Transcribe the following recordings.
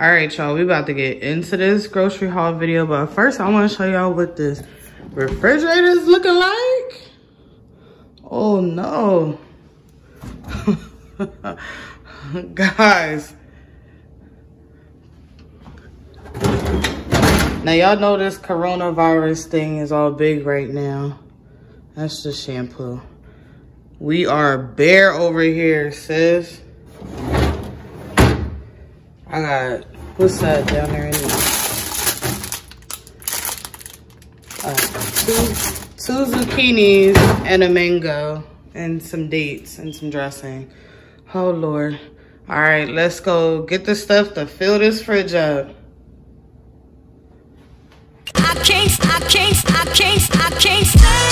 All right, y'all, we about to get into this grocery haul video, but first I want to show y'all what this refrigerator is looking like. Oh no. Guys. Now y'all know this coronavirus thing is all big right now. That's just shampoo. We are bare over here, sis. I got, what's that down there in there? Two zucchinis and a mango and some dates and some dressing. Oh Lord. All right, let's go get the stuff to fill this fridge up. I can't stay.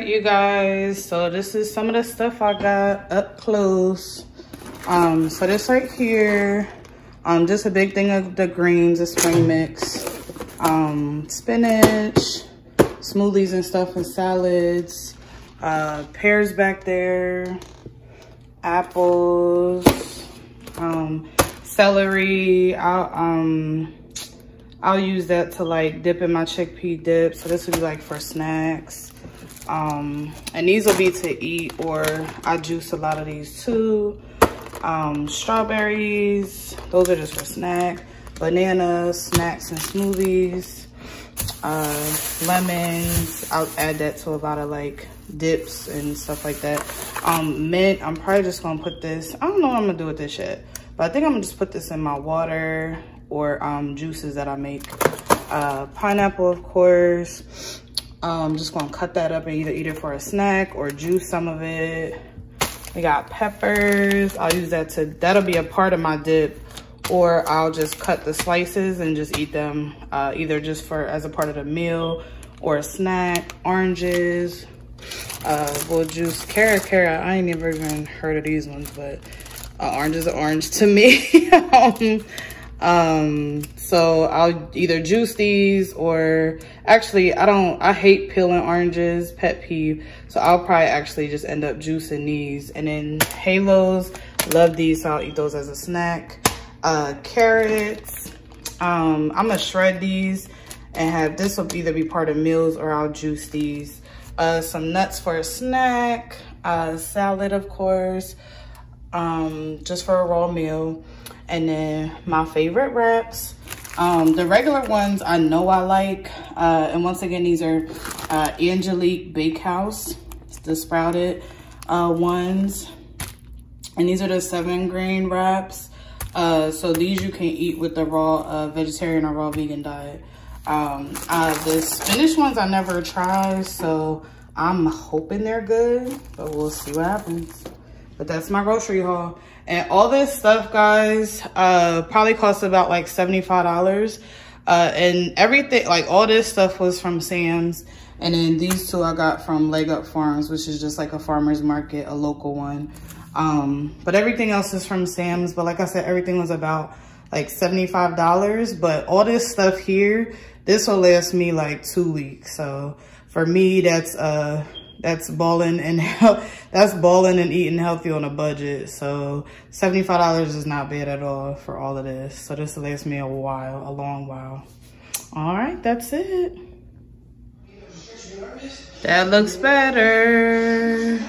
You guys, so this is some of the stuff I got up close. So this right here, just a big thing of the greens, a spring mix, spinach, smoothies and stuff and salads, pears back there, apples, celery. I'll use that to like dip in my chickpea dip. So this would be like for snacks. And these will be to eat, or I juice a lot of these too. Strawberries, those are just for snack. Bananas, snacks and smoothies. Lemons, I'll add that to a lot of like dips and stuff like that. Mint, I'm probably just gonna put this, I don't know what I'm gonna do with this yet, but I think I'm gonna just put this in my water or juices that I make. Pineapple, of course. Just gonna cut that up and either eat it for a snack or juice some of it. We got peppers. I'll use that that'll be a part of my dip, or I'll just cut the slices and just eat them either just as a part of the meal or a snack. Oranges, we'll juice carrot. I ain't never even heard of these ones, but orange is an orange to me. So I'll either juice these or actually I hate peeling oranges, pet peeve. So I'll probably actually just end up juicing these. And then halos, love these, so I'll eat those as a snack. Carrots, I'm gonna shred these and have this will either be part of meals or I'll juice these. Some nuts for a snack, salad of course, just for a raw meal. And then my favorite wraps, the regular ones I know I like, and once again these are Angelique Bakehouse, the sprouted ones, and these are the 7-grain wraps. So these you can eat with the raw vegetarian or raw vegan diet. The spinach ones I never tried, so I'm hoping they're good, but we'll see what happens. But that's my grocery haul. And all this stuff, guys, probably cost about like $75. And everything, like all this stuff was from Sam's. And then these two I got from Leg Up Farms, which is just like a farmer's market, a local one. But everything else is from Sam's. But like I said, everything was about like $75. But all this stuff here, this will last me like 2 weeks. So for me, that's balling and eating healthy on a budget. So $75 is not bad at all for all of this. So this will last me a long while. All right, that's it. That looks better.